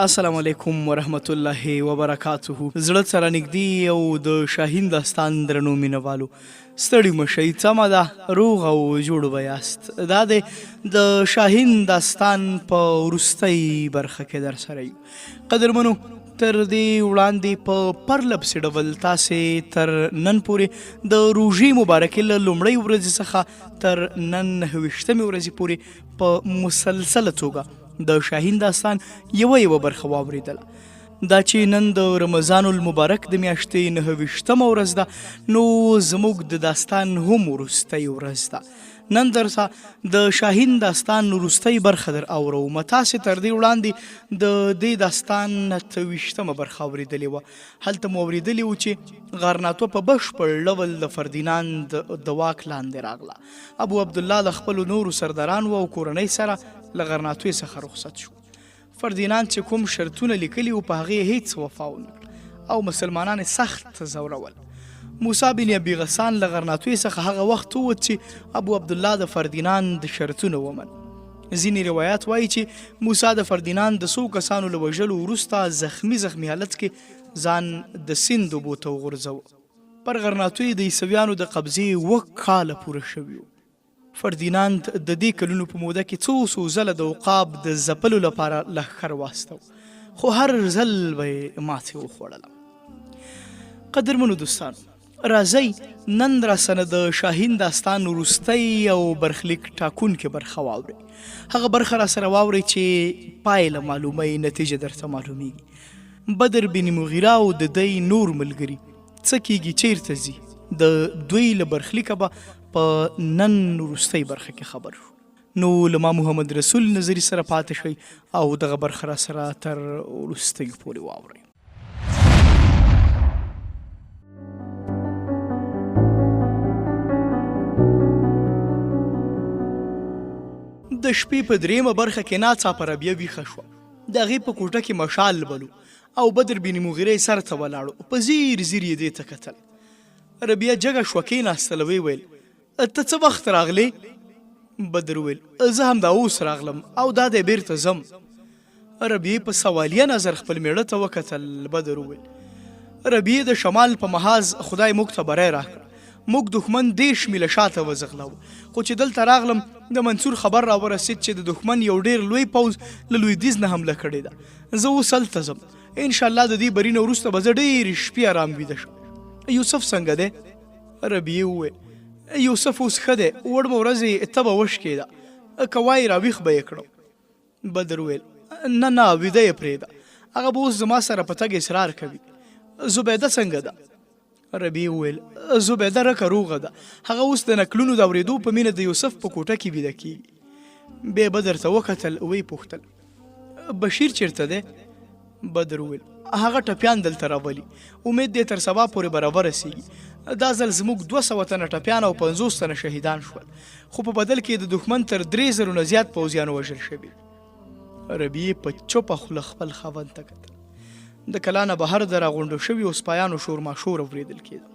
السلام علیکم ورحمت الله وبرکاته. زړه سره نږدې او د شاهین داستان درنو مینوالو ستړي مشئ، سمه ده، روغ او جوړ به یاست. دا د شاهین داستان په وروستۍ برخه کې در سره یو. قدرمنو، تر دې وړاندې په پرله پسې ډول تاسې تر نن پورې د روژې مبارکې له لومړۍ ورځې څخه تر نن 29مې ورځې پورې په مسلسله توګه د شاهین داستان یوه برخه واورېدله. دا چې نن د رمضان المبارک د میاشتې 29مه ورځ ده، نو زموږ د داستان هم وروستۍ ورځ ده. نن درته د شاهین داستان وروستۍ برخه در اوروم. تاسې تر دې وړاندې د دې داستان 28مه برخه اورېدلې وه. هلته مو اورېدلي وو چې غارناتو په بشپړ ډول د فردیناند د واک لاندې راغله. ابو عبدالله له خپلو نورو سردارانو او کورنۍ سره له غرناطوی څخه رخصت شو. فردیناند چې کوم شرطونه لیکلي وو په هغې هیڅ وفا ونه کړ او مسلمانان یې سخت ځورول. موسی بن ابي غسان له غرناطوی څخه هغه وخت ووت چې ابو عبدالله د فردیناند شرطونه ومن. ځینې روایات وایي چې موسی د فردیناند د څو کسانو له وژلو وروسته زخمی حالت کې ځان د سیند اوبو ته وغورځوه. پر غرناطوی د عیسویانو د قبضې 7 کاله پوره شوي وو. فردیناند د دې کلونو په موده کې څو ځله د عقاب د ځپلو لپاره لښکر واستو، خو هر ځل به یې ماتې وخوړله. قدرمنو دوستانو، راځئ نن راسره د شاهین داستان وروستی او برخلیک ټاکونکې برخه واورئ. هغه برخه راسره واورئ چې پایله معلوموي، نتیجه درته معلومیږي. بدر بن مغیره او د دی نور ملګري څه کیږي، چیرته ځي، د دوی له برخلیکه به په نن وروستۍ برخه کې خبر شو. نو له ما محمد رسول نظري سره پاتې شئ او دغه برخه راسره تر وروستۍ پورې واورئ. د شپې په 3مه برخه کې ناڅاپه ربیه ویښه شوه. د هغې په کوټه کې مشال بلو او بدر بن مغیره سر ته ولاړو. په زیر زیر یې دې ته کتل. ربیه جګه شوه، کېناستله، ویې ویل ته څه وخت راغلې؟ بدر ویل زه هم دا اوس راغلم او دا دی بیرته ځم. ربیې په سوالیه نظر خپل میړه ته وکتل. بدر ویل ربیې د شمال په محاذ خدای موږ ته بری راکړه. موږ دښمن 10 میله شاته وځغلو، خو چې دلته راغلم د منصور خبر راورسید چې د دښمن یو ډیر لوی پوځ له لویدیځ نه حمله کړې ده. زه اوس هلته ځم، انشاءالله د دې بري نه وروسته به زه ډېرې شپې ارام ویده شم. یوسف څنګه دی؟ ربیې وویل یوسف اوس ښه دی، وړ به ورځې ته به وشکېده، که وایي راویښ به یې کړم. بدر ویل نه ویده یې پرېږده، هغه به اوس زما سره په تګ اصرار کوي. زبیده څنګه ده؟ ربیې وویل زبیده رکه روغه ده، هغه اوس د نکلونو د اورېدو په مینه د یوسف په کوټه کې ویده کېږي. بیا بدر ته وکتل، ویې پوښتل بشیر چېرته دی؟ بدر وویل هغه ټپیان دلته راولي، امید دی تر سبا پورې به راورسېږي. دا ځل زموږ 200 تنه ټپیان او 50 تنه شهیدان شول، خو په بدل کې د دښمن تر 3000 نه زیات پوځیان وژل شوي. ربیې په چوپه خوله خپل خاوند ته کتل. د کلا نه بهر د راغونډو شوي سپایانو شور ماشور اورېدل کېده.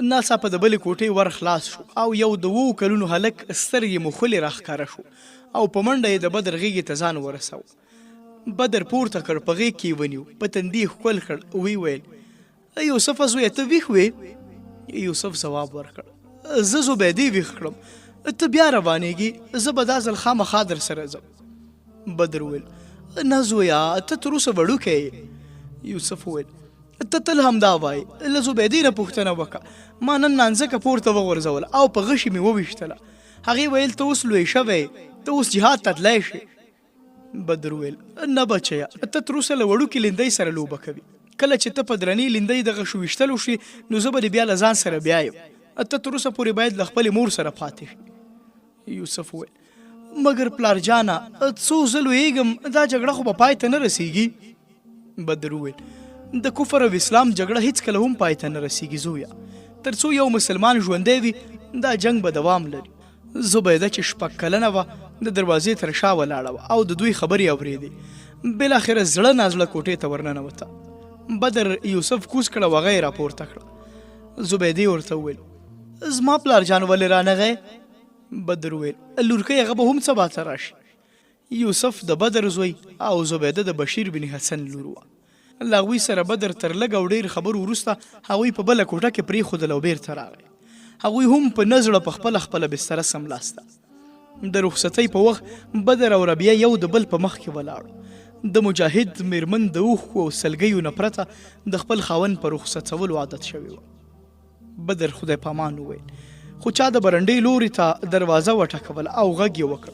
ناڅاپه د بلې کوټې ور خلاص شو او یو د 2 کلونو هلک سترګې مخلې راښکاره شو او په منډه یې د بدر غېږې ته ځان ورساوه. بدر پورته کړ، په غېږ کې یې ونیو، په تندي یې ښکل کړ، ویې ویل یوسفه زویه ته ویښ وې؟ یوسف ځواب ورکړ زه زبیدې ویښ کړم، ته بیا روانېږي، زه به دا ځل خامخا در سره ځم. بدر ویل نه زویه، ته تر اوسه وړوکی یې. یوسف ویل ته تل همدا وایې، له زبیدې نه پوښتنه وکړه، ما نن نانځکه پورته وغورځوله او په غشي مې وویشتله. هغې ویل ته اوس لوی شوی، ته اوس جهاد ته تلی شې. بدر ویل نه بچیه، ته تر اوسه له وړوکي لیندۍ سره لوبه کوي، کله چې ته په درنې لیندۍ د غشو ویشتلو شي نو زه به دې بیا له ځان سره بیایم، ته تر اوسه پورې باید له خپلې مور سره پاتې شي. یوسف ویل مګر پلار جانه څو زه لویږم، دا جګړه خو به پای ته نه رسیږي. بدر ویل د کفر او اسلام جګړه هیڅکله هم پای ته نه رسیږي زویه، تر څو یو مسلمان ژوندی وي دا جنگ به دوام لري. زبیده چې 6 کلنه وه د دروازې تر شا ولاړه وه او د دوی خبرې اورېدې. بالاخره زړه نازړه کوټې ته ورننوته. بدر یوسف کوز کړه، هغه یې راپورته کړه. زبیدې ورته وویل زما پلار جان ولې رانغی؟ بدر ویل لورکۍ هغه به هم سبا ته راشي. یوسف د بدر زوی او زبیده د بشیر بن حسن لور وه. له هغوی سره بدر تر لږ او ډېر خبرو وروسته هغوی په بله کوټه کې پرېښودل او بېرته راغی. هغوی هم په نه زړه په خپله بستره سملاسته. د رخصتۍ په وخت بدر او ربیعه یو د بل په مخ کې ولاړو. د مجاهد میرمن د اوښکو او سلګیو نه پرته د خپل خاوند په رخصتولو عادت شوې وه. بدر خدای پامان وویل، خو چا د برنډۍ لوري ته دروازه وټکول او غږ یې وکړ.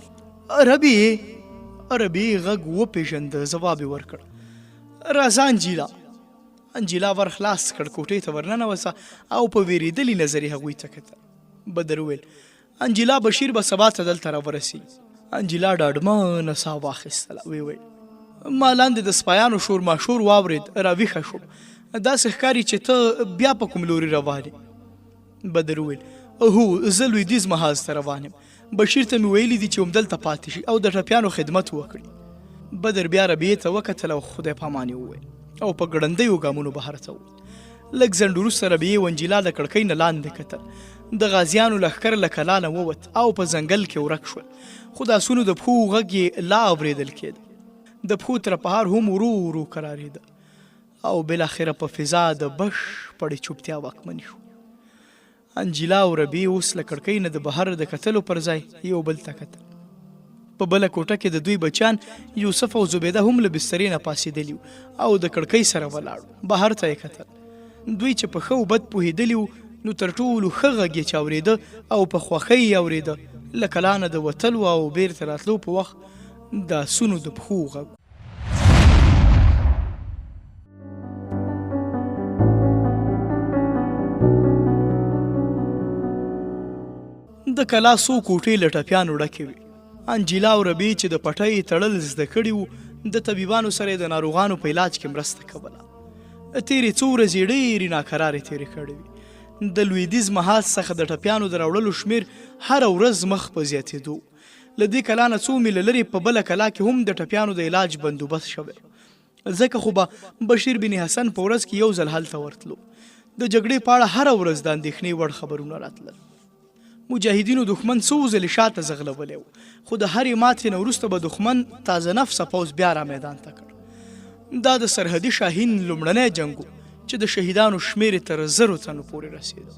ربیعې غږ وپېژنده، ځواب یې ورکړ، راځه انجیلا. انجیلا ور خلاص کړ، کوټې ته ورننوسه او په وېرېدلي نظر یې هغوی ته کتل. بدر وویل، انجیلا بشیر به سبا ته دلته راورسي. انجیلا ډاډمنه ساه واخیستله، ویې ویل، ما لاندې د سپایانو شور ماشور واورېد، راویښه شوم. داسې ښکاري چې ته بیا په کوم لوري روان یې. بدر وویل، هو زه لویدیځ محاذ ته روان یم. بشیر ته مې ویلي دي چې همدلته پاتې شي او د ټپیانو خدمت وکړي. بدر بیا ربیعې ته وکتل او خدای پامان یې وویل او په ګړندیو ګامونو بهر ته ووت. لږ ځنډ وروسته ربیعې و انجیلا د کړکۍ نه لاندې کتل. د غازیانو لښکر له کلا نه ووت او په ځنګل کې ورک شول، خو د آسونو د پښو غږ یې لا اورېدل کېده. د پښو ترپهار هم ورو ورو کرارېده او بالاخره په فضا د بشپړې چوپتیا واکمنې شو. انجیلا او ربیعې اوس له کړکۍ نه د بهر د کتلو پر ځای یو بل ته کتل. په بله کوټه کې د دوی بچیان یوسف او زبیده هم له بسترې نه پاڅېدلي وو او د کړکۍ سره ولاړ بهر ته یې کتل. دوی چې په ښه او بد پوهېدلي وو نو تر ټولو ښه غږ یې چې اورېده او په خوښۍ یې اورېده له کلا نه د وتلو او بېرته راتلو په وخت د آسونو د پښو غږ. د کلا څو کوټې له ټپیانو ډکې وې. انجیلا او ربیعې چې د پټۍ تړل زده کړي وو د طبیبانو سره د ناروغانو په علاج کې مرسته کوله. تېرې څو ورځې ډېرې ناکرارې تېرې کړې وې. د لویدیځ محاذ څخه د ټپیانو د راوړلو شمېر هره ورځ مخ په زیاتېدو. له دې کلا نه څو میله لرې په بله کلا کې هم د ټپیانو د علاج بندوبست شوی. ځکه خو به بشیر بن حسن په ورځ کې یو ځل هلته ورتلو. د جګړې په اړه هره ورځ د اندېښنې وړ خبرونه راتلل. مجاهدینو دښمن څو ځلې شاته ځغلولی و، خو د هرې ماتې نه وروسته به دښمن تازه نفسه پوځ بیا را میدان ته کړ. دا د سرحدي شاهین لومړنی جنګ و چې د شهیدانو شمېر یې تر 1000 تنو پورې رسېده.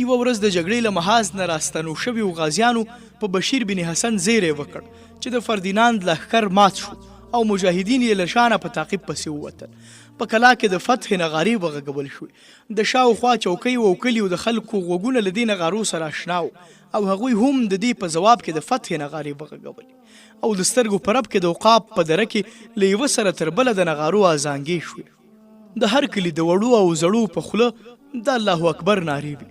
یوه ورځ د جګړې له محاذ نه راستنو شویو غازیانو په بشیر بن حسن زیری وکړ چې د فردیناند لښکر مات شو او مجاهدین یې له شانه په تعقیب پسې ووتل. په کلا کې د فتح نغارې وغږول شوې. د شاوخوا چوکۍ او کلیو د خلکو غوږونه له دې نغارو سره اشنا وو او هغوی هم د دې په ځواب کې د فتح نغارې وغږولې او د سترګو په رپ کې د عقاب په دره کې له یوه سره تر بله د نغارو ازانګې شوې. د هر کلي د وړو او زړو په خوله د الله اکبر نارې وې.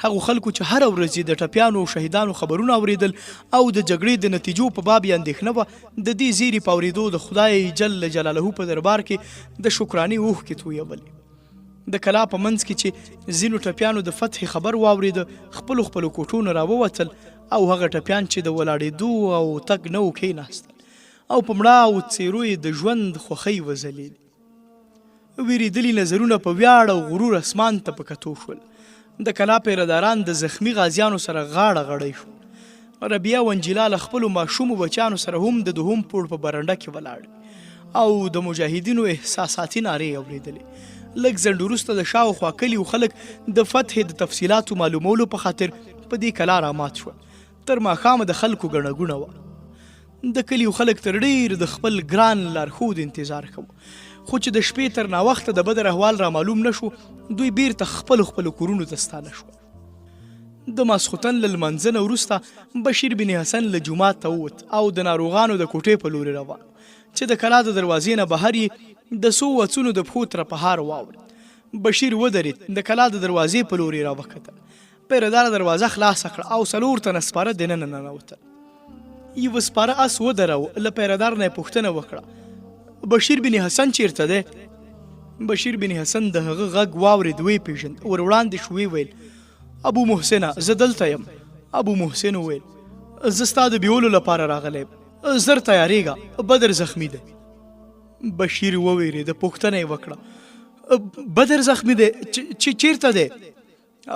هغو خلکو چې هره ورځ د ټپیانو او شهیدانو خبرونه اورېدل او د جګړې د نتیجو په باب یې اندېښنه وه، د دې زیري په اورېدو د خدای جل جلاله په دربار کې د شکرانې اوښکې تویولې. د کلا په منځ کې چې ځینو ټپیانو د فتح خبر واورېده خپلو کوټو نه راووتل او هغه ټپیان چې د ولاړېدو او تګ نه و کېناستل او په مړاو څېرو یې د ژوند خوښۍ وځلېدې. وېرېدلي نظرونه په ویاړ او غرور اسمان ته په کتو شول. د کلا پیرداران د زخمی غازیانو سره غاړه غړۍ شول. ربیعه او انجیلا له خپلو ماشومو بچیانو سره هم د دوهم پوړ په برنډه کې ولاړ او د مجاهدینو احساساتي نارې اورېدلې. لږ ځنډ وروسته د شاوخوا کلیو خلک د فتح د تفصیلاتو معلومولو په خاطر په دې کلا رامات شول. تر ماښامه د خلکو ګڼه ګوڼه وه. د کلیو خلک تر ډېر د خپل ګران لارښود انتظار کوه، خو چې د شپې تر ناوخته د بدر احوال را معلوم نه شو دوی بیرته خپلو کورونو ته ستانه شول. د ماسخوتن له لمانځه نه وروسته بشیر بن حسن له جومات ته ووت او د ناروغانو د کوټې په لورې روان چې د کلا د دروازې نه بهر یې د څو وڅونو د پښو ترپهار واورېد. بشیر ودرېد، د کلا د دروازې په لورې راوکتل. پیردار دروازه خلاصه کړه او 4 تنه سپاره دننه ننوتل. یوه سپاره اس ودروه. له پیردار نه یې پوښتنه وکړه، بشیر بن حسن چیرته دی؟ بشیر بن حسن د هغه غږ واورېد، ویې پېژند. ور وړاندې شو، ویې ویل، ابو محسنه زه دلته یم. ابو محسن وویل، زه ستا د بیولو لپاره راغلی یم، زر تیارېږه، بدر زخمی دی. بشیر وویرېده. پوښتنه یې وکړه، بدر زخمی دی چې چیرته دی؟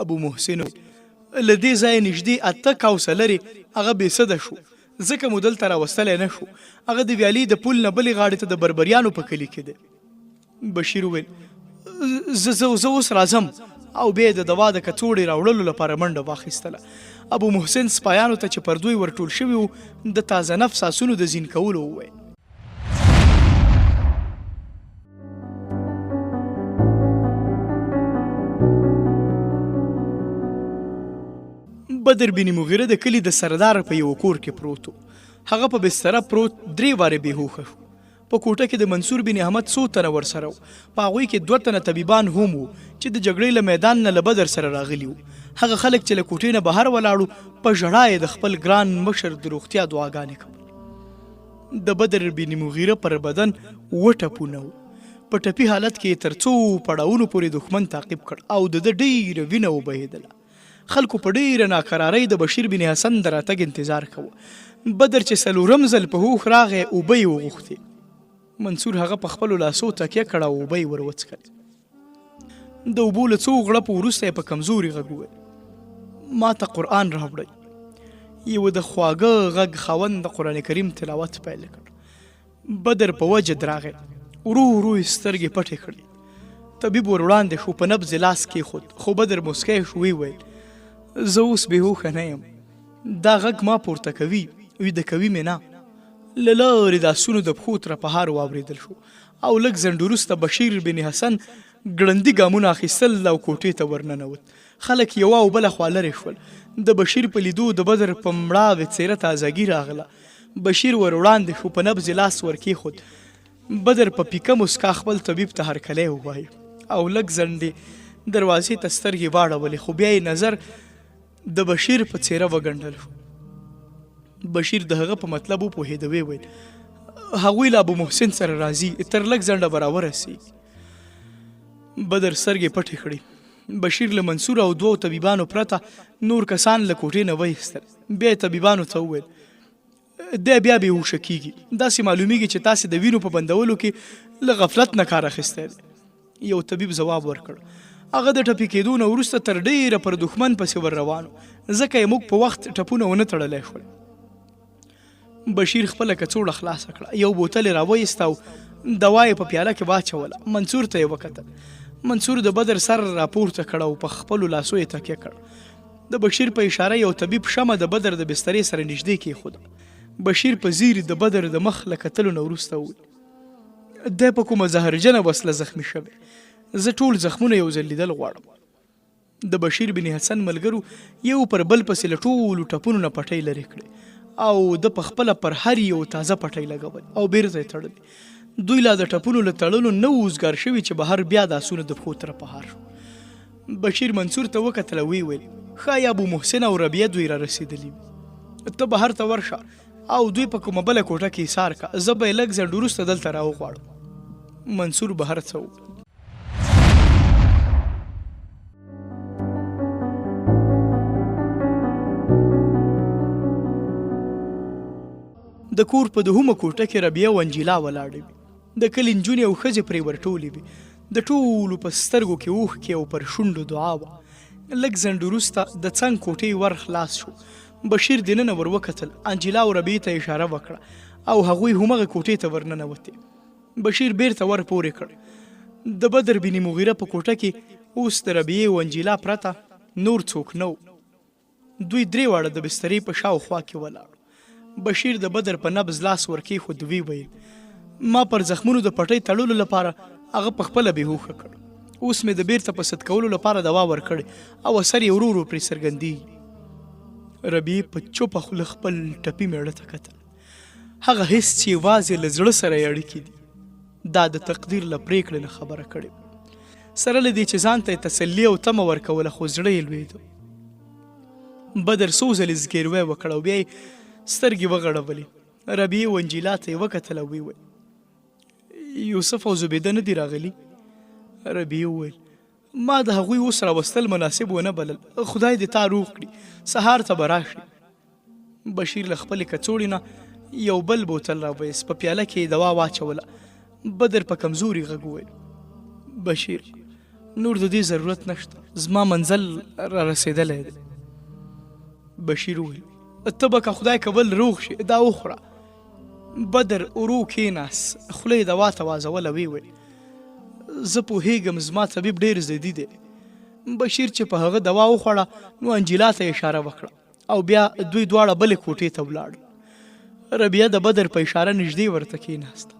ابو محسن وویل، له دې ځایه نږدې 8 کوسه لرې هغه بېسده شو. ځکه مو دلته راوستلی نه شو. هغه د ویالې د پل نه بلې غاړې ته د بربریانو په کلي کې دی. بشیر وویل زه اوس راځم او بیا د دوا د کڅوړې راوړلو لپاره منډه واخیستله. ابو محسن سپایانو ته چې پر دوی ورټول شوي وو د تازه نفس آسونو د زین کولو وویل. بدر بن مغیره د کلي د سردار په یو کور کې پروت و. هغه په بستره پروت 3 وارې بېهوښه شو. په کوټه کې د منصور بن احمد 100 تنه ورسره وو. په هغوی کې 2 تنه طبیبان هم وو چې د جګړې له میدان نه له بدر سره راغلي وو. هغه خلک چې له کوټې نه بهر ولاړو په ژړا یې د خپل ګران مشر د روغتیا دعاګانې کول. د بدر بن مغیره پر بدن 2 ټپونه وو. په ټپي حالت کې تر 2 پړاوونو پورې دښمن تعقیب کړ او د ډېره وینه وبهېدله. خلکو په ډېره ناقرارۍ د بشیر بن حسن د راتګ انتظار کوه. بدر چې 4 ځل په هوښ راغی اوبه یې وغوښتې. منصور هغه په خپلو لاسو تکیه کړه او اوبه یې ور وڅښلې. د اوبو له 2 غړپو وروسته یې په کمزوري غږ وویل ما ته قرآن راوړئ. یو د خواږه غږ خاوند د قرآن کریم تلاوت پیل کړ. بدر په وجد راغی. ورو ورو یې سترګې پټې کړې. طبیب ور وړاندې شو، په نبض لاس کېښود، خو بدر مسکی شو، ویې ویل زه اوس بېهوښه نه یم. دا غږ ما پورته کوي، ویده کوي مې نه. له لارې د آسونو د پښو ترپهار واورېدل شو او لږ ځنډ وروسته بشیر بن حسن ګړندي ګامونه اخیستل او کوټې ته ورننوت. خلک یوه او بله خوا لرې شول. د بشیر په لیدو د بدر په مړاوې څېره تازګي راغله. بشیر ور وړاندې شو، په نبض لاس ور کېښود. بدر په پیکه مسکا خپل طبیب ته هرکلی ووایه او لږ ځنډې دروازې ته سترګې واړولې، خو بیا یې نظر د بشیر په څېره وګنډل شو. بشیر د هغه په مطلب وپوهېده، ویې ویل هغوی له ابو محسن سره راځي، تر لږ ځنډه به راورسېږي. بدر سترګې پټې کړې. بشیر له منصور او 2 طبیبانو پرته نور کسان له کوټې نه وایستل. بیا یې طبیبانو ته وویل دی بیا بېهوښه کېږي. داسې معلومیږي چې تاسې د وینو په بندولو کې له غفلت نه کار اخیستی دی. یو طبیب ځواب ورکړ هغه د ټپي کېدو نه وروسته تر ډېره پر دښمن پسې ور روانو، ځکه یې موږ په وخت ټپونه ونه تړلی شول. بشیر خپله کڅوړه خلاصه کړه، یو بوتل یې راوایست او دوا یې په پیاله کې واچوله. منصور ته یې وکتل. منصور د بدر سر راپورته کړ او په خپلو لاسو یې تکیه کړ. د بشیر په اشاره یو طبیب شمه د بدر د بسترې سره نږدې کېښوده. بشیر په ځیر د بدر د مخ له کتلو نه وروسته وویل دی په کومه زهرجنه وسله زخمي شوی. زه ټول زخمونه یو ځل لیدل غواړم. د بشیر بن حسن ملګرو یو پر بل پسې له ټولو ټپونو نه پټۍ لرې کړې او د پخپله پر هر یو تازه پټۍ لګول او بیرته یې تړلې. دوی لا د ټپونو له تړلو نه وزګار شوي چې بهر بیا د آسونو د پښو ترپهار شو. بشیر منصور ته وکتل او ویې ویل ښایي ابو محسن او ربیعه دوی را رسېدلي وي. ته بهر ته ورشه او دوی په کومه بله کوټه کې ایسار که، زه به یې لږ ځنډ وروسته دلته راوغواړم. منصور بهر څه وویل. د کور په دوهمه کوټه کې ربیعه او انجیلا ولاړې وې. د کلي نجونې او ښځې پرې ورټولې وې. د ټولو په سترګو کې اوښکې او پر شونډو دعا وه. لږ ځنډ وروسته د څنګ کوټې ور خلاص شو. بشیر دننه ور وکتل. انجیلا او ربیعې ته اشاره وکړه او هغوی همغه کوټې ته ورننوتې. بشیر بیرته ور پورې کړ. د بدر بن مغیره په کوټه کې اوس د ربیعې او انجیلا پرته نور څوک نه و. دوی 3 واړه د بسترې په شاوخوا کې ولاړ. بشیر د بدر په نبض لاس ورکېښود، ویې ویل ما پر زخمونو د پټۍ تړلو لپاره هغه پخپله بېهوښه کړ. اوس مې د بیرته په ست کولو لپاره دوا ورکړې او اثر یې ورو ورو پرې څرګندېږي. ربیعې په چوپه خوله خپل ټپي مېړه ته کتل. هغه حس چې یوازې له زړه سره یې اړیکې دي، دا د تقدیر له پرېکړې نه خبره کړې. سره له دې چې ځان ته یې تسلي او تمه ورکوله، خو زړه یې لوېده. بدر څو ځلې زګیروی وکړ او بیا یې سترګې وغړولې. ربیعې او انجیلا ته یې وکتل او ویې ویل یوسف او زبیده نه دي راغلي؟ ربیعې وویل ما د هغوی اوس راوستل مناسب ونه بلل، خدای دې تا روغ کړي، سهار ته به راشي. بشیر له خپلې کڅوړې نه یو بل بوتل راویست، په پیاله کې یې دوا واچوله. بدر په کمزوري غږ وویل بشیر نور د دې ضرورت نشته، زما منزل را رسېدلی دی. بشیر وویل ته به که خدای کول روغ شي دا وخوره. بدر ورو کېناست، خوله یې دوا ته وازوله، ویې ویل زه پوهېږم زما طبیب ډېر ضدي دی. بشیر چې په هغه دوا وخوړه نو انجلا ته اشاره وکړه او بیا دوی دواړه بلې کوټې ته ولاړل. ربیه د بدر په اشاره نږدې ورته کېناسته.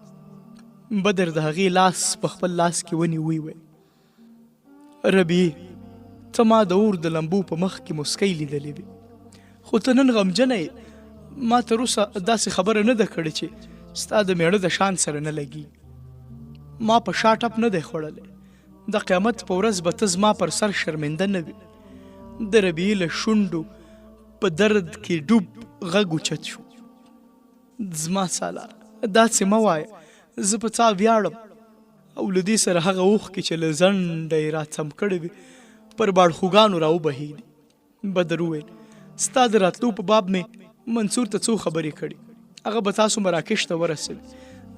بدر د هغې لاس په خپل لاس کې ونیو، ویې ویل ربیې ته ما د اور د لمبو په مخ کې مسکی لیدلې وي، خو ته نن غمجنه یې. ما تر اوسه داسې خبره نه ده کړې چې ستا د میړه د شان سره نه لګي. ما په شا ټپ نه دی خوړلی. د قیامت په ورځ به ته زما پر سر شرمنده نه وي. د ربیې له شونډو په درد کې ډوب غږ اوچت شو. زما سالار داسې مه وایه، زه په تا ویاړم. او له دې سره هغه اوښکې چې له ځنډه یې راڅم کړې وي پر باړخوګانو راوبهېږي. بدر وویل ستا د راتلو په باب مې منصور ته څو خبرې کړي، هغه به تاسو مراکش ته ورسوي.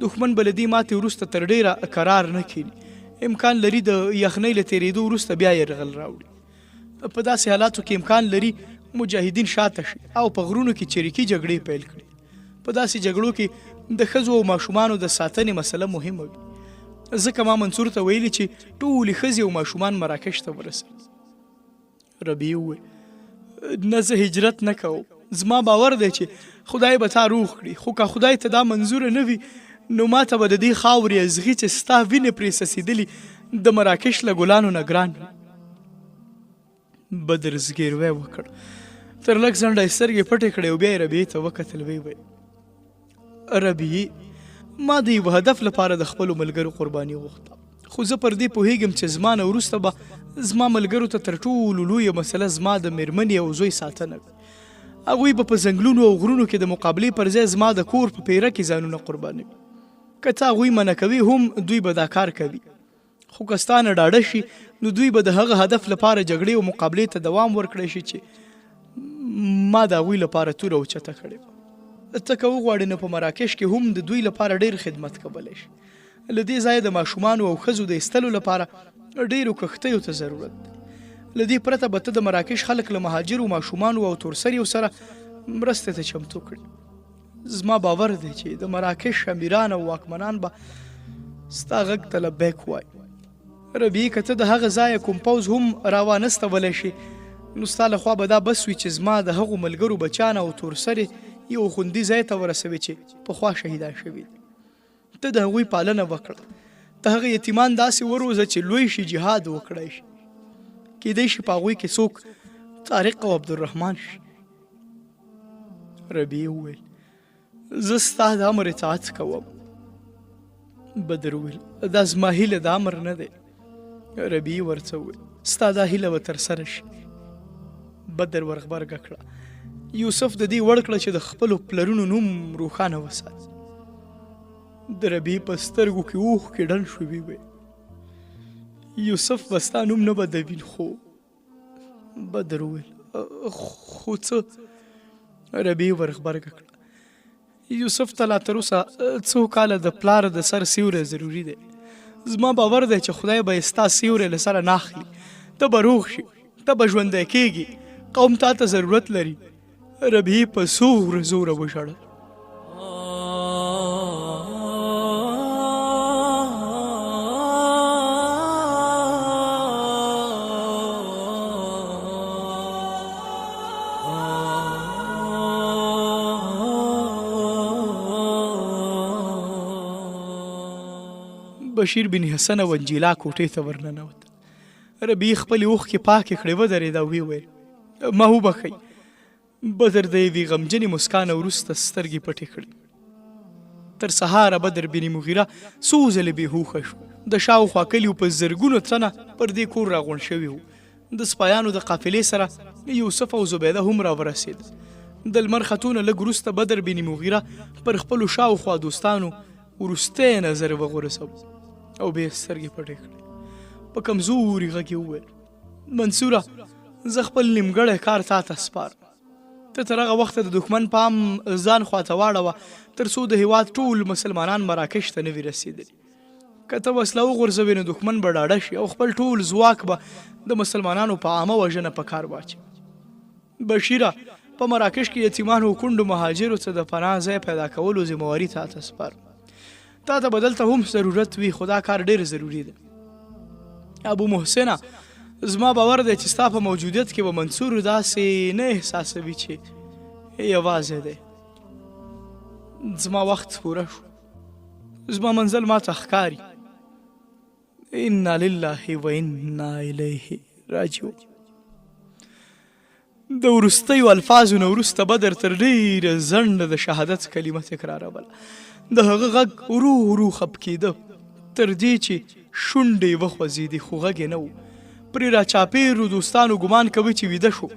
دښمن به له دې ماتې وروسته تر ډېره قرار نه کښېني. امکان لري د یخنۍ له تېرېدو وروسته بیا یرغل راوړي. په داسې حالاتو کې امکان لري مجاهدین شاته شي او په غرونو کې چریکي جګړې پیل کړي. په داسې جګړو کې د ښځو او ماشومانو د ساتنې مسله مهمه وي. ځکه ما منصور ته ویلي چې ټولې ښځې او ماشومان مراکش ته ورسوي. ربیې وویل نه زه هجرت نه کوم. زما باور دی چې خدای به تا روغ کړي، خو که خدای ته دا منظوره نه وي نو ما ته به د دې خاورې ازغي چې ستا وینې پرې څڅېدلي د مراکش له ګلانو نه ګران وي. بدر زګیروی وکړ، تر لږ ځنډه یې سترګې پټې کړې او بیا یې ربیې ته وکتل. ویې ویل ربیې ما د یو هدف لپاره د خپلو ملګرو قرباني غوښته، خو زه پر دې پوهېږم چې زما نه وروسته به زما ملګرو ته تر ټولو لویه مسله زما د مېرمنې او زوی ساتنه وي. هغوی به په ځنګلونو او غرونو کې د مقابلې پر ځای زما د کور په پیره کې ځانونه قربانوي. که ته هغوی منع کوي هم دوی به دا کار کوي، خو که ستا نه ډاډه شي نو دوی به د هغه هدف لپاره جګړې او مقابلې ته دوام ورکړی شي چې ما د هغوی لپاره توره اوچته کړې وه. ته که وغواړې نو په مراکش کې هم د دوی لپاره ډېر خدمت کولی شي. له دې ځایه د ماشومانو او ښځو د ایستلو لپاره ډېرو کښتیو ته ضرورت دی. له دې پرته به ته د مراکش خلک له مهاجرو ماشومانو او تورسریو سره مرستې ته چمتو کړي. زما باور دی چې د مراکش امیران او واکمنان به ستا غږ ته لبیک وایي. ربیې که ته د هغه ځایه کوم پوځ هم راوانستولی شي نو ستا لخوا به دا بس وي چې زما د هغو ملګرو بچیان او تورسرې یو خوندي ځای ته ورسوي چې پخوا شهیدان شوي دي. ته د هغوی پالنه وکړه. ته هغه یتیمان داسې وروزه چې لوی شي جهاد وکړی شي. کیدای شي په هغوی کې څوک طارق او عبدالرحمن شي. ربیې وویل زه ستا د امر اطاعت کوم. بدر وویل دا زما هیله د امر نه دی. ربیې ورته وویل ستا دا هیله به ترسره شي. بدر ورغبرګه کړه. یوسف د دې وړ کړه چې د خپلو پلرونو نوم روښانه وساتي. د ربیې په سترګو کې اوښکې ډنډ شوې وې. یوسف به ستا نوم نه بدوي. خو بدر وویل خو څه؟ ربیې ورغبرګه کړه. یوسف ته لا تر اوسه څو کاله د پلار د سر سیوری ضروري دی. زما باور دی چې خدای به ستا سیوری له سره نه اخلي. ته به روغ شي، ته به ژوندی کېږي، قوم تا ته ضرورت لري. ربیې په زوره زوره وژړل. بشیر بن حسن او انجیلا کوټې ته ورننوت. ربیې خپلې اوښکې پاکې کړې، ودرېده او ویې ویل ما وبښئ. بدر د یوې غمجنې مسکا نه وروسته سترګې پټې کړې. تر سهاره بدر بن مغیره څو ځلې بېهوښه شو. د شاوخوا کلیو په زرګونو تنه پر دې کور راغونډ شوي وو. د سپایانو د قافلې سره یوسف او زبیده هم راورسېد. د لمر ختونه لږ وروسته بدر بن مغیره پر خپلو شاوخوا دوستانو وروستی نظر وغورځاوه او بیا یې سترګې پټې کړې. په کمزوري غږ یې وویل منصوره زه خپل نیمګړی کار تا ته سپارم. ته تر هغه وخته د دښمن پام ځان خواته واړوه تر څو د هېواد ټول مسلمانان مراکش ته نه وي رسېدلي. که ته وسله وغورځوې نو دښمن به ډاډه شي او خپل ټول ځواک به د مسلمانانو په عامه وژنه په کار واچوي. بشیره په مراکش کې یتیمانو کونډو مهاجرو ته د پناه ځای پیدا کولو ذمواري تا ته سپارم. تا ته به دلته هم ضرورت وي، خو دا کار ډېر ضروري دی. ابو محسنه، زما باور دی چې ستا په موجودیت کې به منصور داسې نه احساسوي چې یوازې دی. زما وخت پوره شو، زما منزل ما ته ښکاري. انا لله و انا الیه راجعون. د وروستیو الفاظو نه وروسته بدر تر ډېره ځنډه د شهادت کلمه تکراروله. د هغه غږ ورو ورو خپ کېده تر دې چې شونډې وخوځېدې، خو غږ یې نه و. پرې راچاپېرو دوستانو ګمان کوي چې ویده شو.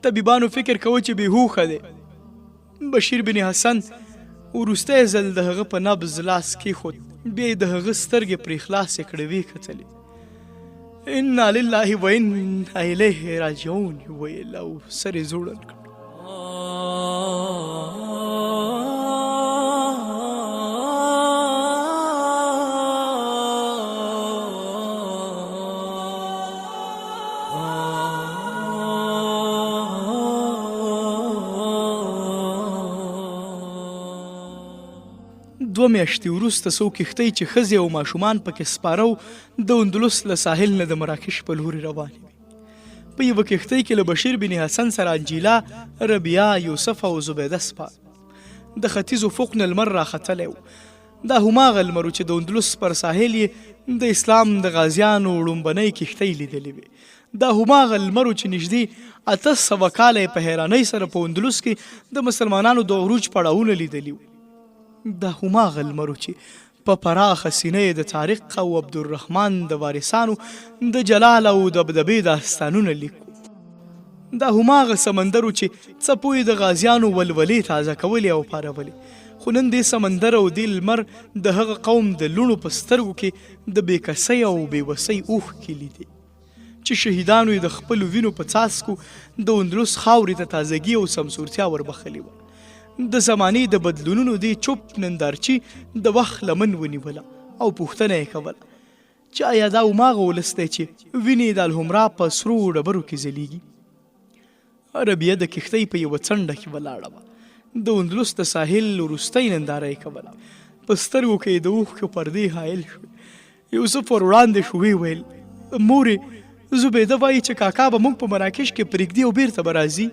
طبیبانو فکر کوي چې بېهوښه دی. بشیر بن حسن وروستی ځل د هغه په نبض لاس کېښود، بیا یې د هغه سترګې پرې خلاصې کړې، ویې کتلې. انا لله و انا الیه راجعون ویل او سر یې ځوړند کړ. دوه میاشتې وروسته څو کښتۍ چې ښځې او ماشومان پکې سپاره وو د اندلس له ساحل نه د مراکش په لورې روانې وې. په یوه کښتۍ کې له بشیر بن حسن سره انجیلا، ربیعه، یوسف او زبیده سپار. د ختیځ افق نه لمر راختلی و. دا هماغه لمر چې د اندلس پر ساحل یې د اسلام د غازیانو لومبنۍ کښتۍ لیدلې وې. دا هماغه لمر چې نږدې 800 کاله یې په حیرانۍ سره په اندلس کې د مسلمانانو د عروج پړاوونه لیدلي وو. دا هماغه لمر چې په پراخه سینه یې د طارق او عبدالرحمن د وارثانو د جلال او دبدبې داستانونه لیکو. دا هماغه سمندر چې څپو یې د غازیانو ولولې تازه کولې او پارولې. خو نن دې سمندر او دې لمر د هغه قوم د لوڼو په سترګو کې د بېکسۍ او بېوسۍ اوښکې لیدې چې شهیدانو یې د خپلو وینو په څاڅکو د اندلس خاورې ته تازګي او سمسورتیا وربخلې وه. د زمانې د بدلونونو دې چوپ نندارچي د وخت لمن ونیوله او پوښتنه یې کوله چې آیا دا هماغه ولس دی چې وینې د الحمرا په سرو ډبرو کې ځلیږي. ربیعه د کښتۍ په یوه څنډه کې ولاړه وه. د اندلس د ساحل وروستۍ ننداره یې کوله. په سترګو کې یې د اوښکو پردې حایل شوې. یوسف ور وړاندې شو، ویې ویل مورې، زبیده وایي چې کاکا به موږ په مراکش کې پرېږدي او بیرته به راځي.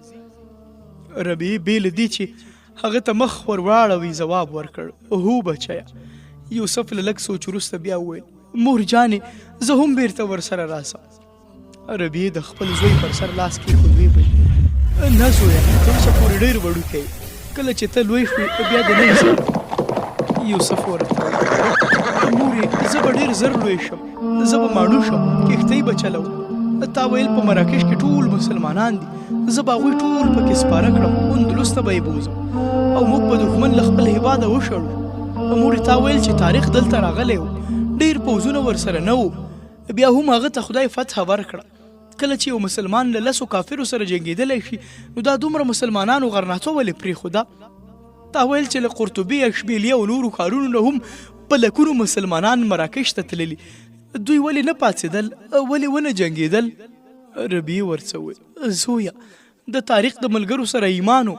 ربیعې بې له دې چې هغه ته مخ ور واړوي ځواب ورکړ، هو بچیه. یوسف له لږ سوچ وروسته بیا وویل مور جانې، زه هم بیرته ورسره راسم. ربیعې د خپل زوی پر سر لاس کېښود، ویې ویل نه زویه، ته اوسه پورې ډېر وړوکی، کله چې ته لوی شوې بیا د نه یې. یوسف ورته وویل مورې، زه به ډېر زر لوی شم، زه به ماڼو شم، کښتۍ به چلوم. تا ویل په مراکش کې ټول مسلمانان دي، زه به هغوی ټول پکې سپاره کړم، اندلس ته به یې بوځم او موږ به دښمن له خپل هېواده وشړو. مورې تا ویل چې تاریخ دلته راغلی و، ډېر پوځونه ورسره نه وو، بیا هم هغه ته خدای فتح ورکړه. کله چې یو مسلمان له 10 کافرو سره جنګېدلی شي نو دا دومره مسلمانانو غرناټه ولې پرېښوده؟ تا ویل چې له قرطبي، اشبیلیه او نورو ښارونو نه هم په لکونو مسلمانان مراکش ته تللي، دوی ولې نه پاڅېدل؟ ولې ونه جنګېدل؟ ربیعې ورڅه وویل زویه، د تاریخ د ملګرو سره ایمان و،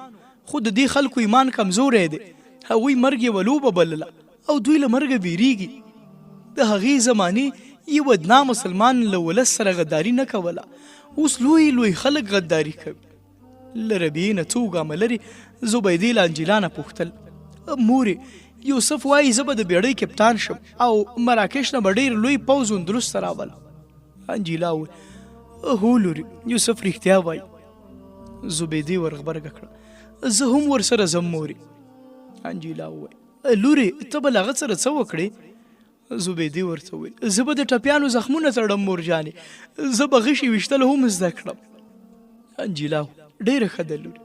خو د دې خلکو ایمان کمزوری دی. هغوی مرګ یوه لوبه بلله او دوی له مرګه بیریږي. د هغې زمانې یو ادنا مسلمان له ولس سره غداري نه کوله، اوس لوی لوی خلک غداري کوي. له ربیعې نه څو ګامه لرې زبیدې له انجیلا نه پوښتل مورې، یوسف وایي زه به د بیړۍ کپتان شم او مراکش نه به ډېر لوی پوځ اندلس ته راولم. انجیلا وویل هو لورې، یوسف رښتیا وایي. زبیدې ورغبرګه کړه زه هم ورسره ځم مورې. انجیلا وویل لورې، ته به له هغه سره څه وکړې؟ زبیدې ورته وویل زه به د ټپیانو زخمونه تړم مور جانې، زه به غشي ویشتل هم زده کړم. انجیلا ډېره ښه ده لورې.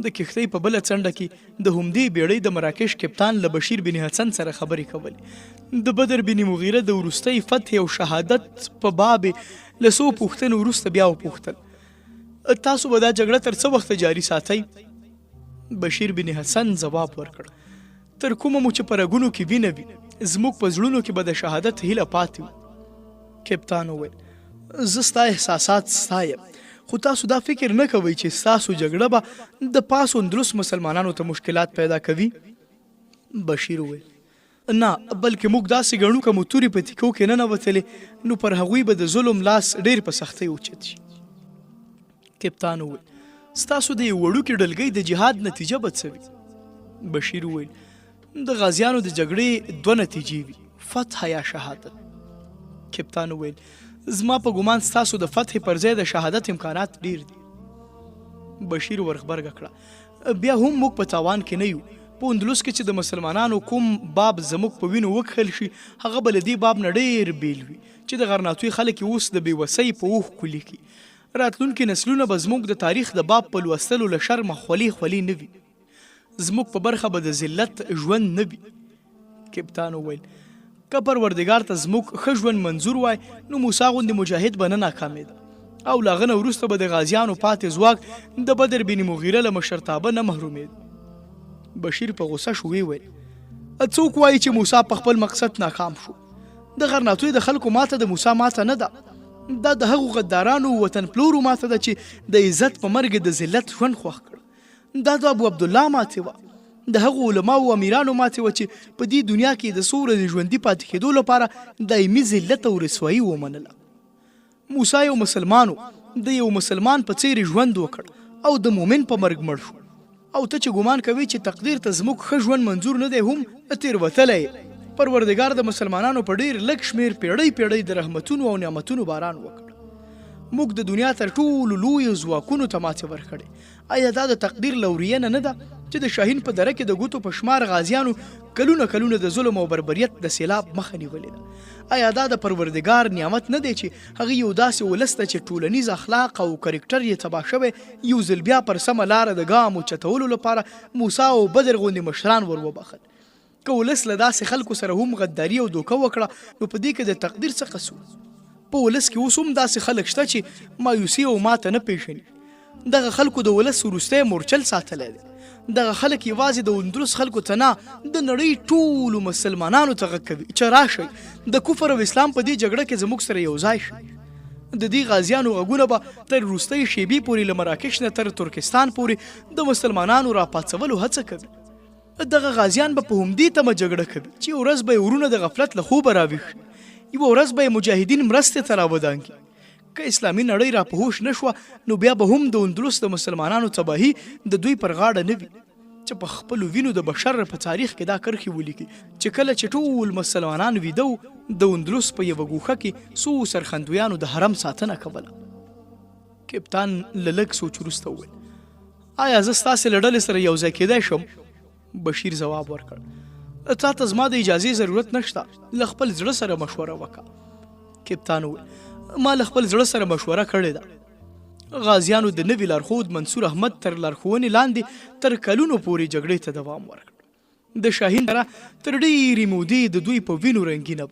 د کښتۍ په بله څنډه کې د همدې بیړۍ د مراکش کپتان له بشیر بن حسن سره خبرې کولې. د بدر بن مغیره د وروستۍ فتح او شهادت په باب له څو پوښتنو وروسته بیا وپوښتل تاسو به دا جګړه تر څه وخته جاري ساتئ؟ بشیر بن حسن ځواب ورکړ تر کومه مو چې په رګونو کې وینه وي، زموږ په زړونو کې به د شهادت هیله پاتې وي. کپتان وویل زه ستا احساسات ستایم، خو تاسو دا فکر نه کوئ چې ستاسو جګړه به د پاس اندلس مسلمانانو ته مشکلات پیدا کوي؟ بشیر وویل نه، بلکې موږ داسې ګڼو که مو تورې په تیکو کې نه ننوتلې نو پر هغوی به د ظلم لاس ډېر په سختۍ اوچت شي. کپتان وویل ستاسو د یو وړوکي ډلګۍ د جهاد نتیجه به څه وي؟ بشیر وویل د غازیانو د جګړې 2 نتیجې وي، فتح یا شهادت. کپتان وویل زما په ګمان ستاسو د فتح پر ځای د شهادت امکانات ډیر دي. بشیر ورغبرګه کړه بیا هم موږ په تاوان کې نه یو. په اندلس کې چې د مسلمانانو کوم باب زموږ په وینو وکښل شي هغه به له دې باب نه ډیر بیل وي چې د غرناطوي خلک اوس د بېوسۍ په اوښکو لیکي. راتلونکي نسلونه به زموږ د تاریخ د باب په لوستلو له شرمه خولې نه وي. زموږ په برخه به د ذلت ژوند نه وي. کپتان وویل که پروردګار ته زموږ ښه ژوند منظور وای نو موسی غوندې مجاهد به نه ناکامېده او له هغه نه وروسته به د غازیانو پاتې ځواک د بدر بن مغیره له مشرتابه نه محرومېد. بشیر په غوسه شو ویل څوک وایي چې موسی په خپل مقصد ناکام شو؟ د غرناطوي د خلکو ماته د موسی ماته نه ده، دا د هغو غدارانو وطن پلورو ماته ده چې د عزت په مرګ د ذلت ژوند خوښ کړ. دا د ابو عبدالله ماتې وه، د هغو علماو او امیرانو ماتې وه چې په دې دنیا کې د څو ورځې ژوندي پاتې کېدو لپاره دایمي ذلت او رسوایي ومنله. موسی یو مسلمانو د یو مسلمان په څېر ژوند وکړ او د مؤمن په مرګ مړ شو. او ته چې ګمان کوي چې تقدیر ته زموږ ښه ژوند منظور نه دی هم تېروتلی. پروردګار د مسلمانانو په ډېر لږ شمېر پیړۍ د رحمتونو او نعمتونو باران وکړ. موږ د دنیا تر ټولو لویو ځواکونو ته ماتې ورکړې. آیا دا د تقدیر لورینه نه ده چې د شاهین په دره کې د ګوتو په شمار غازیانو کلونه د ظلم او بربریت د سیلاب مخه نیولې ده؟ آیا دا د پروردګار نعمت نه دی چې هغه یو داسې ولس ته چې ټولنیز اخلاق او کرکټر یې تباه شوی یو ځل بیا پر سمه لاره د ګام اوچتولو لپاره موسی او بدر غوندې مشران ور وبخل؟ که ولس له داسې خلکو سره هم غداري او دوکه وکړه نو په دې کې د تقدیر څه قصور؟ په ولس کې اوس هم داسې خلک شته چې مایوسي او ماته نه پیژني. دغه خلکو د ولس وروستی مورچل ساتلی دی. دغه خلک یوازې د اندلس خلکو ته نه د نړۍ ټولو مسلمانانو ته غږ کوي چې راشئ د کفر او اسلام په دې جګړه کې زموږ سره یو ځای شئ. د دې غازیانو غږونه به تر وروستۍ شیبې پورې له مراکش نه تر ترکستان پورې د مسلمانانو راپاڅولو هڅه کوي. دغه غازیان به په همدې تمه جګړه کوي چې یو ورځ به یې ورونه د غفلت له خوبه راویښ شي، یوه ورځ به یې مجاهدین مرستې ته راودانګي. که اسلامي نړۍ را په هوش نه شوه نو بیا به هم د اندلس د مسلمانانو تباهي د دوی پر غاړه نه وي چې په خپلو وینو د بشر په تاریخ کې دا کرښې ولیکي چې کله چې ټول مسلمانان ویده وو د اندلس په یوه ګوښه کې څو سرخندویانو د حرم ساتنه کوله. کپتان له لږ سوچ وروسته وویل آیا زه ستاسې له ډلې سره یو ځای کېدی شم؟ بشیر ځواب ورکړ تا ته زما د اجازې ضرورت نشته، له خپل زړه سره مشوره وکړه. کپتان وویل ما له خپل زړه سره مشوره کړې ده. غازیانو د نوي لارښود منصور احمد تر لارښوونې لاندې تر کلونو پورې جګړې ته دوام ورکړ. د شاهین دره تر ډېرې مودې د دوی په وینو رنګینه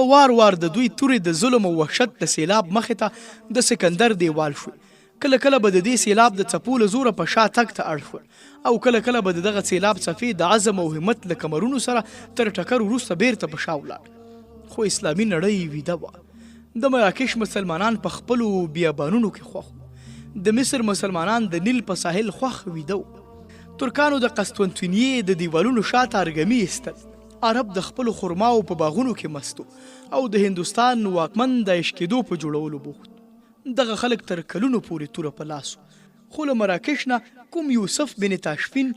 په وار د دوی تورې د ظلم او وحشت د سیلاب مخې ته د سکندر دیوال شو. کله به د دې سیلاب د څپو له زوره په شا تګ ته اړ شول او کله به د دغه سیلاب څپې د عزم او همت له کمرونو سره تر ټکر وروسته بیرته په شا ولاړ. خو اسلامي نړۍ ویده وه. د مراکش مسلمانان په خپلو بیابانونو کې خوښ وو. د مصر مسلمانان د نیل په ساحل خوښ ویده وو. ترکانو د قسطنطنیې د دیوالونو شاته ارګمي ایستل. عرب د خپلو خرماو په باغونو کې مستو او د هندوستان واکمن د عشقېدو په جوړولو بوخت. دغه خلک تر کلونو پورې توره په لاس وو. خو له مراکش نه کوم یوسف بن تاشفین،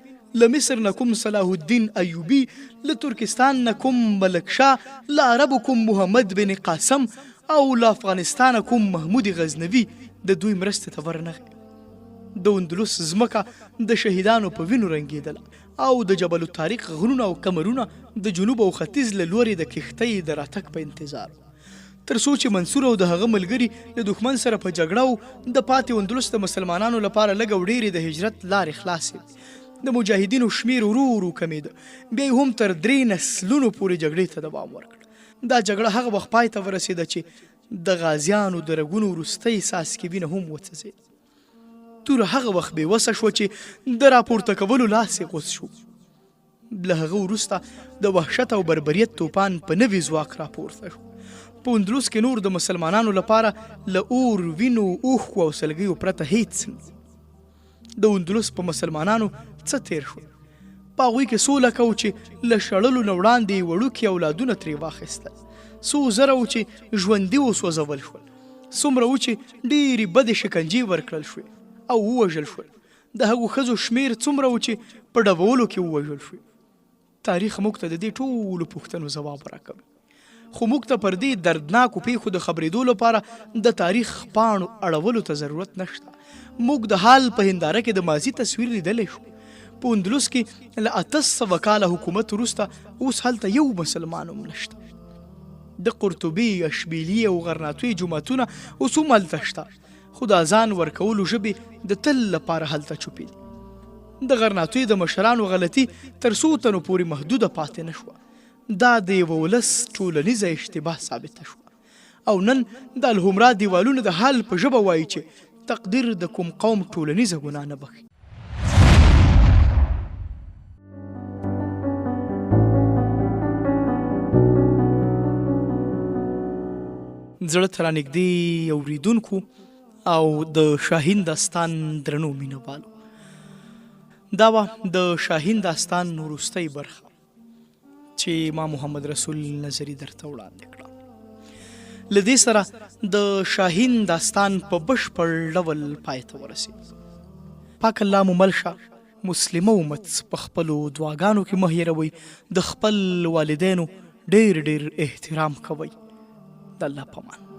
له مصر نه کوم صلاح الدین ایوبي، له ترکستان نه کوم ملک شاه، له عربو کوم محمد بن قاسم او له افغانستان کوم محمود غزنوي د دوی مرستې ته ورنغی. د اندلس ځمکه د شهیدانو په وینو رنګېدله او د جبل الطارق غرونه او کمرونه د جنوب او ختیځ له لورې د کښتۍ د راتګ په انتظار، تر څو چې منصور او د هغه ملګري له دښمن سره په جګړه او د پاتې اندلس د مسلمانانو لپاره لږ او ډېرې د هجرت لارې خلاصې. د مجاهدینو شمیر ورو کمیده. بیا هم تر 3 نسلونو پورې جګړې ته دوام ورکړ. دا جګړه هغه وخت پای ته ورسېده چې د غازیانو د رګونو وروستی څاڅکي وینه هم وڅڅېد. توره هغه وخت بېوسه شوه چې د راپورته کولو لاس یې غوڅ شو. له هغه وروسته د وحشت او بربریت توپان په نوي ځواک راپورته شو. په اندلس کې نور د مسلمانانو لپاره له اور، وینو، اوښکو او سلګیو پرته هیڅ نه. د اندلس په مسلمانانو څه تیر شول؟ په هغوی کې څو لکه وو چې له شړلو نه وړاندې یې وړوکي اولادونه ترې واخیستل، څو زره وو چې ژوندي وسوځول شول، څومره وو چې ډېرې بدې شکنجې ورکړل شوې او ووژل شول. د هغو ښځو شمېر څومره وو چې په ډبولو کې ووژل شوې. تاریخ موږ ته د دې ټولو پوښتنو ځواب راکوي، خو موږ ته پر دې دردناکو پیښو د خبرېدو لپاره د تاریخ پاڼو اړولو ته ضرورت نشته. موږ د حال په هنداره کې د ماضي تصویر لیدلی شو. په اندلس کې له 800 کاله حکومت وروسته اوس هلته یو مسلمان هم نشته. د قرطبي، اشبیلي او غرناطوي جوماتونه اوس هم هلته شته، خو د اذان ورکولو ژبې د تل لپاره هلته چوپې دي. د غرناطوي د مشرانو غلطي تر څو تنو پورې محدوده پاتې نه شوه. دا د یوه ولس ټولنیزه اشتباه ثابته شوه او نن د الحمرا دیوالونه د حال په ژبه وایي چې تقدیر د کوم قوم ټولنیزه ګناه نه بخښي. زړه ته رانږدې اورېدونکو او د شاهین داستان درنو مینهوالو، دا وه د شاهین داستان وروستۍ برخه چې ما محمد رسول نظري درته وړاندې کړه. له دې سره د شاهین داستان په بشپړ ډول پای ته ورسېد. پاک الله مو مل شه. مسلمه امت په خپلو دعاګانو کې مه هېروئ. د خپل والدینو ډېر ډېر احترام کوئ. د الله په امان.